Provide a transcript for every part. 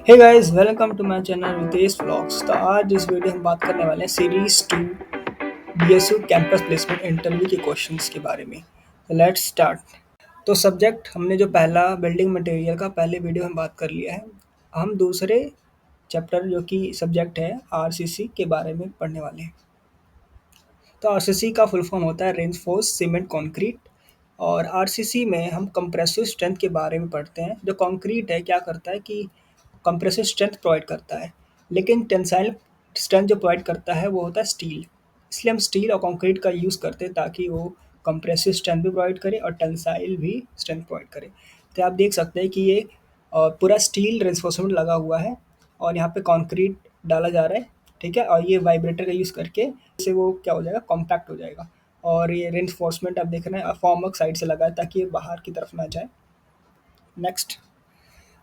Hey guys, welcome to my channel Ritesh vlogs. तो आज इस वीडियो में हम बात करने वाले हैं series 2 BSU campus placement interview के क्वेश्चंस के बारे में। तो लेट्स स्टार्ट। तो सब्जेक्ट हमने जो पहला बिल्डिंग मटेरियल का पहले वीडियो में बात कर लिया है। हम दूसरे चैप्टर जो कि सब्जेक्ट है आरसीसी के बारे में पढ़ने वाले हैं। तो आरसीसी का फुल फॉर्म होता है रेनफोर्स सीमेंट कंक्रीट। और आरसीसी में हम कंप्रेसिव स्ट्रेंथ के बारे में पढ़ते हैं। जो कंक्रीट है क्या करता है कि कंप्रेसिव स्ट्रेंथ प्रोवाइड करता है, लेकिन टेंसाइल स्ट्रेंथ जो प्रोवाइड करता है वो होता है स्टील। इसलिए हम स्टील और कंक्रीट का यूज़ करते हैं ताकि वो कंप्रेसिव स्ट्रेंथ भी प्रोवाइड करे और टेंसाइल भी स्ट्रेंथ प्रोवाइड करे। तो आप देख सकते हैं कि ये पूरा स्टील रेन्फोर्समेंट लगा हुआ है और यहाँ पे कंक्रीट डाला जा रहा है। ठीक है, और ये वाइब्रेटर का यूज़ करके इससे वो क्या हो जाएगा, कॉम्पैक्ट हो जाएगा। और ये रेन्फोर्समेंट आप देख रहे हैं फॉर्मवर्क साइड से लगा है ताकि ये बाहर की तरफ ना जाए। नेक्स्ट,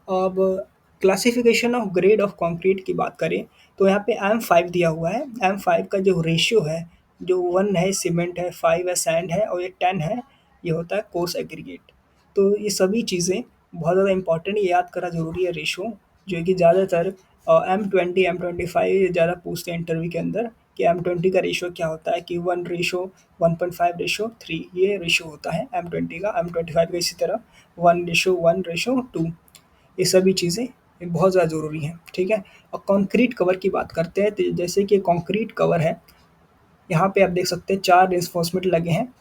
अब classification of grade of concrete की बात करें तो यहाँ पे M5 दिया हुआ है। M5 का जो रेशियो है, जो 1 है सीमेंट है, 5 है सैंड है और ये 10 है, ये होता है कोर्स एग्रीगेट। तो ये सभी चीज़ें बहुत ज़्यादा इंपॉर्टेंट, ये याद करना ज़रूरी है रेशियो, जो कि ज़्यादातर M20 M25 ज़्यादा पूछते हैं इंटरव्यू के अंदर कि M20 का रेशियो क्या होता है कि 1:1.5:3 ये रेशियो होता है M20 का। M25 का इसी तरह 1:1:2। ये सभी चीज़ें बहुत ज़्यादा ज़रूरी हैं, ठीक है। और कंक्रीट कवर की बात करते हैं तो जैसे कि कंक्रीट कवर है, यहाँ पे आप देख सकते हैं 4 रिइंफोर्समेंट लगे हैं,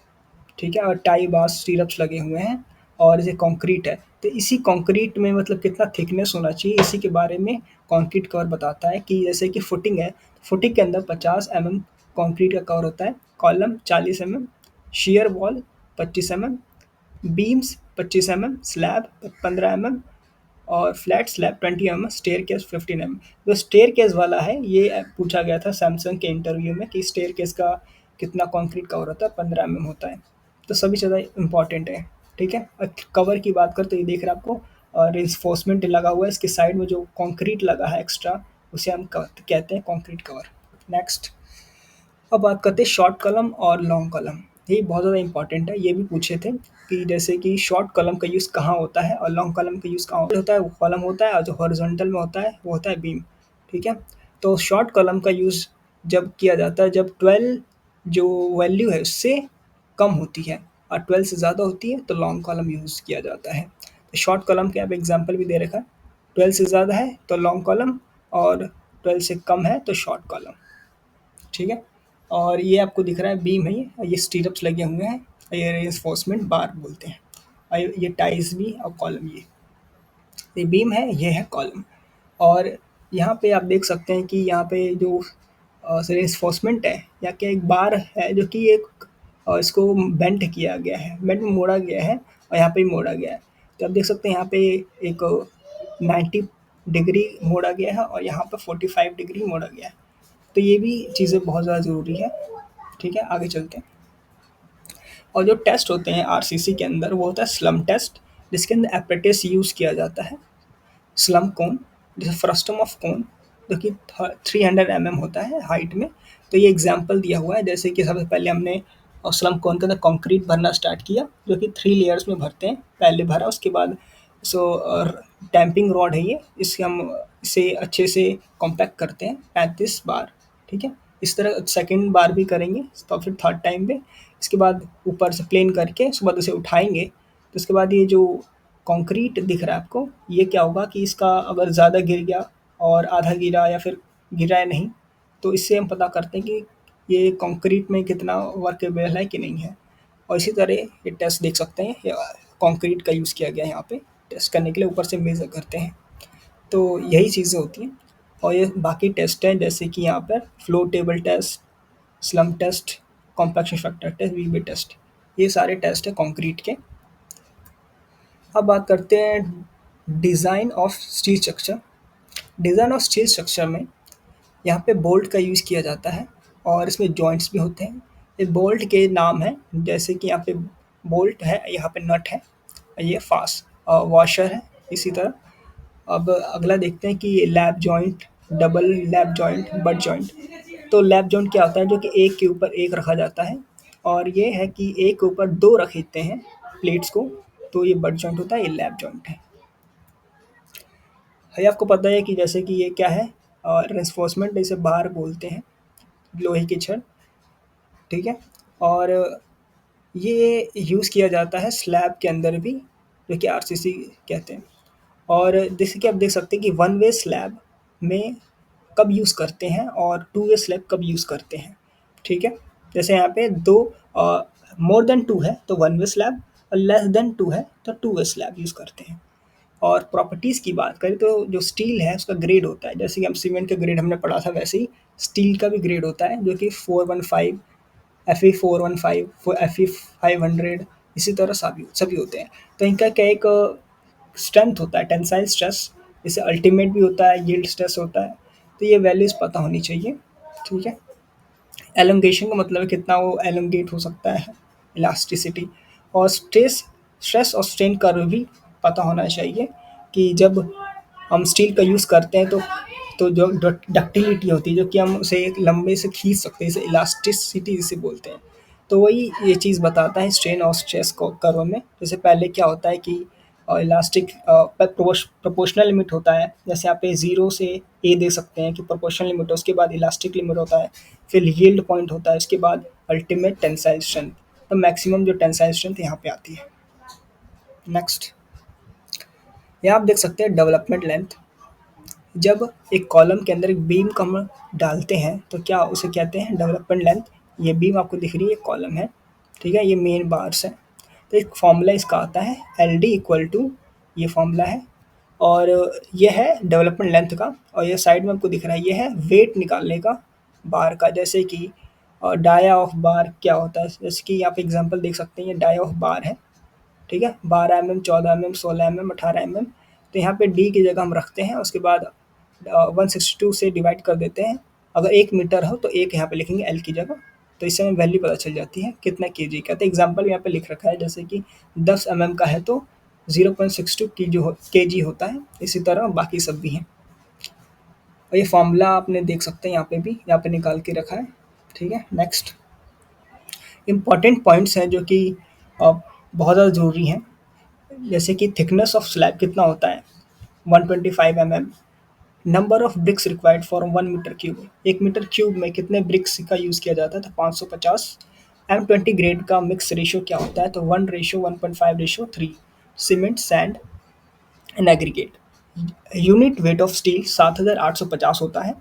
ठीक है, और टाई बार्स स्टीरअप्स लगे हुए हैं और ये कंक्रीट है। तो इसी कंक्रीट में मतलब कितना थिकनेस होना चाहिए, इसी के बारे में कंक्रीट कवर बताता है कि जैसे कि फुटिंग है, फुटिंग के अंदर 50 कंक्रीट का कवर होता है, column 40 shear wall 25 beams 25 slab 15 और फ्लैट स्लैब 20 स्टेयरकेस 15 जो स्टेयरकेस वाला है ये पूछा गया था सैमसंग के इंटरव्यू में कि स्टेयरकेस का कितना कंक्रीट कवर होता है, 15 होता है। तो सभी ज़्यादा इंपॉर्टेंट है, ठीक है। कवर की बात कर तो ये देख रहे हैं आपको रिइंफोर्समेंट लगा हुआ है, इसके साइड में जो कंक्रीट लगा है एक्स्ट्रा उसे हम कहते हैं कंक्रीट कवर। नेक्स्ट, अब बात करते हैं शॉर्ट कॉलम और लॉन्ग कॉलम। ये बहुत ज़्यादा इंपॉर्टेंट है, ये भी पूछे थे कि जैसे कि शॉर्ट कॉलम का यूज़ कहाँ होता है और लॉन्ग कॉलम का यूज़ कहाँ होता है। वो कॉलम होता है और जो हॉरिजॉन्टल में होता है वो होता है बीम, ठीक है। तो शॉर्ट कॉलम का यूज़ जब किया जाता है जब 12 जो वैल्यू है उससे कम होती है और 12 से ज़्यादा होती है तो लॉन्ग कॉलम यूज़ किया जाता है। तो शॉर्ट कॉलम के आप एग्जाम्पल भी दे रखा है, 12 से ज़्यादा है तो लॉन्ग कॉलम और 12 से कम है तो शॉर्ट कॉलम, ठीक है। और ये आपको दिख रहा है बीम है, ये स्टीरअप्स लगे हुए हैं, ये रेन्फोर्समेंट बार बोलते हैं। और ये टाइज भी और कॉलम, ये बीम है, ये है कॉलम। और यहाँ पे आप देख सकते हैं कि यहाँ पे जो रेन्फोर्समेंट है या क्या एक बार है जो कि एक इसको बेंड किया गया है, बेंड में मोड़ा गया है और यहाँ पे भी मोड़ा गया है। तो आप देख सकते हैं यहाँ पे एक 90 डिग्री मोड़ा गया है और यहाँ पे 45 डिग्री मोड़ा गया है। तो ये भी चीज़ें बहुत ज़्यादा ज़रूरी है, ठीक है। आगे चलते हैं। और जो टेस्ट होते हैं आरसीसी के अंदर वो होता है स्लम टेस्ट, जिसके अंदर एप्रेटिस यूज़ किया जाता है। स्लम कोन, जैसे फ्रस्टम ऑफ कोन जो कि 300 होता है हाइट में। तो ये एग्जांपल दिया हुआ है, जैसे कि सबसे पहले हमने स्लम कोन के अंदर कंक्रीट भरना स्टार्ट किया जो कि 3 लेयर्स में भरते हैं। पहले भरा, उसके बाद सो डैम्पिंग रॉड है ये, इससे हम इसे अच्छे से कॉम्पैक्ट करते हैं 35 बार, ठीक है। इस तरह सेकंड बार भी करेंगे तो फिर थर्ड टाइम पे इसके बाद ऊपर से प्लेन करके उसके बाद उसे उठाएँगे। तो उसके बाद ये जो कंक्रीट दिख रहा है आपको, ये क्या होगा कि इसका अगर ज़्यादा गिर गया और आधा गिरा या फिर गिरा है नहीं, तो इससे हम पता करते हैं कि ये कंक्रीट में कितना वर्केबल है कि नहीं है। और इसी तरह ये टेस्ट देख सकते हैं, ये कंक्रीट का यूज़ किया गया है यहाँ पे टेस्ट करने के लिए, ऊपर से मेज़र करते हैं। तो यही चीज़ें होती हैं। और ये बाकी टेस्ट हैं जैसे कि यहाँ पर flow table test, slump test, compaction factor test, VB test, ये सारे टेस्ट हैं कंक्रीट के। अब बात करते हैं design of steel structure. Design of steel structure में यहाँ पे बोल्ट का यूज़ किया जाता है और इसमें जॉइंट्स भी होते हैं। ये बोल्ट के नाम हैं, जैसे कि यहाँ पे बोल्ट है, यहाँ पे नट है, ये फास्ट वॉशर है इसी तरह। अब अगला देखते हैं कि ये lap joint, double lap joint, butt joint. तो लैप जॉइंट क्या होता है, जो कि एक के ऊपर एक रखा जाता है और ये है कि एक के ऊपर दो रख देते हैं प्लेट्स को, तो ये बट जॉइंट होता है, ये लैप जॉइंट है। है आपको पता है कि जैसे कि ये क्या है, रेन्फोर्समेंट इसे बार बोलते हैं, लोहे की छड़, ठीक है। और ये यूज़ किया जाता है स्लैब के अंदर भी, जो कि आरसीसी कहते हैं। और जैसे कि आप देख सकते हैं कि वन वे स्लैब में कब यूज़ करते हैं और टू वे स्लैब कब यूज़ करते हैं, ठीक है। जैसे यहाँ पे दो मोर देन टू है तो वन वे स्लैब, और लेस देन टू है तो टू वे स्लैब यूज़ करते हैं। और प्रॉपर्टीज़ की बात करें तो जो स्टील है उसका ग्रेड होता है, जैसे कि हम सीमेंट का ग्रेड हमने पढ़ा था, वैसे ही स्टील का भी ग्रेड होता है, जो कि 415, FE 415, FE 500, इसी तरह सभी सभी होते हैं। तो इनका क्या एक स्ट्रेंथ होता है, टेंसाइल स्ट्रेस, जैसे अल्टीमेट भी होता है, यील्ड स्ट्रेस होता है। तो ये वैल्यूज़ पता होनी चाहिए, ठीक है। एलोंगेशन का मतलब है कितना वो एलोंगेट हो सकता है, इलास्टिसिटी। और स्ट्रेस स्ट्रेस और स्ट्रेन कर्व भी पता होना चाहिए, कि जब हम स्टील का यूज़ करते हैं तो जो डक्टिलिटी होती है, जो कि हम उसे एक लंबे से खींच सकते हैं, इसे इलास्टिसिटी जिसे बोलते हैं। तो वही ये चीज़ बताता है स्ट्रेन और स्ट्रेस को कर्व में। जैसे पहले क्या होता है कि इलास्टिक प्रोपोर्शनल लिमिट होता है, जैसे आप पे ज़ीरो से ए दे सकते हैं कि प्रोपोर्शनल लिमिट है, उसके बाद इलास्टिक लिमिट होता है, फिर यील्ड पॉइंट होता है, उसके बाद अल्टीमेट टेंसाइल स्ट्रेंथ। तो मैक्सिमम जो टेंसाइल स्ट्रेंथ यहाँ पे आती है। नेक्स्ट, यहाँ आप देख सकते हैं डेवलपमेंट लेंथ। जब एक कॉलम के अंदर एक बीम को हम डालते हैं तो क्या उसे कहते हैं डेवलपमेंट लेंथ। ये बीम आपको दिख रही है, कॉलम है, ठीक है, ये मेन बार्स है। तो एक फॉर्मूला इसका आता है LD इक्वल टू, ये फॉर्मूला है, और ये है डेवलपमेंट लेंथ का। और ये साइड में आपको दिख रहा है, ये है वेट निकालने का बार का। जैसे कि डाया ऑफ बार क्या होता है, जैसे कि यहाँ पे एग्जांपल देख सकते हैं, ये डाया ऑफ बार है, ठीक है, 12 mm, 14 mm, 16 mm, 18 mm। तो यहाँ पे डी की जगह हम रखते हैं, उसके बाद 162 से डिवाइड कर देते हैं। अगर 1 मीटर हो तो एक यहाँ पे लिखेंगे एल की जगह, तो इससे हमें वैल्यू पता चल जाती है कितना केजी का। तो एग्जाम्पल यहाँ पे लिख रखा है, जैसे कि 10 mm का है तो 0.62 की जो केजी होता है, इसी तरह बाकी सब भी हैं। और ये फॉर्मूला आपने देख सकते हैं, यहाँ पे भी यहाँ पे निकाल के रखा है, ठीक है। नेक्स्ट, इम्पॉर्टेंट पॉइंट्स हैं जो कि बहुत ज़्यादा ज़रूरी हैं, जैसे कि थिकनेस ऑफ स्लैब कितना होता है, 125 mm। Number of bricks required for 1 metre cube, 1 metre cube में कितने ब्रिक्स का यूज़ किया जाता है, तो 550। M20 ग्रेड का मिक्स रेशियो क्या होता है, तो 1:1.5:3। Cement, sand and aggregate. Unit weight of steel 7850 होता है,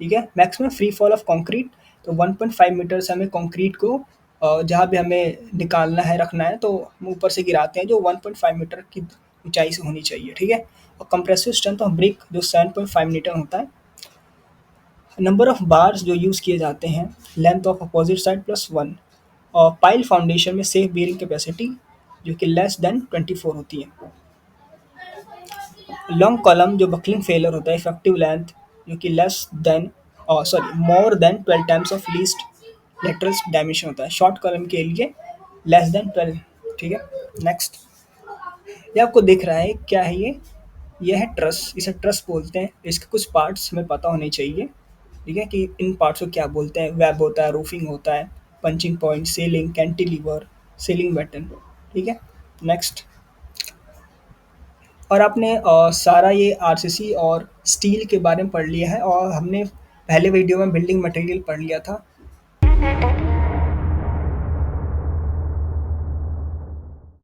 ठीक है। Maximum free fall of concrete, तो 1.5 मीटर से हमें कंक्रीट को जहाँ भी हमें निकालना है, रखना है, तो हम ऊपर से गिराते हैं, जो 1.5 मीटर की ऊंचाई से होनी चाहिए, ठीक है। और कंप्रेसिव स्ट्रेंथ ऑफ ब्रिक जो 7.5 न्यूटन होता है। नंबर ऑफ बार्स जो यूज़ किए जाते हैं, लेंथ ऑफ अपोजिट साइड +1। और पाइल फाउंडेशन में सेफ बेयरिंग कैपेसिटी जो कि लेस देन 24 होती है। लॉन्ग कॉलम जो बकलिंग फेलियर होता है, इफेक्टिव लेंथ जो कि less than, sorry, more than 12 times of least lateral dimension होता है। शॉर्ट कॉलम के लिए लेस देन 12, ठीक है। नेक्स्ट, ये आपको दिख रहा है, क्या है ये है ट्रस, इसे ट्रस बोलते हैं। इसके कुछ पार्ट्स हमें पता होने चाहिए, ठीक है, कि इन पार्ट्स को क्या बोलते हैं। वेब होता है, रूफिंग होता है, punching point, selling, cantilever, selling button, ठीक है। नेक्स्ट, और आपने सारा ये आरसीसी और स्टील के बारे में पढ़ लिया है, और हमने पहले वीडियो में बिल्डिंग मटेरियल पढ़ लिया था।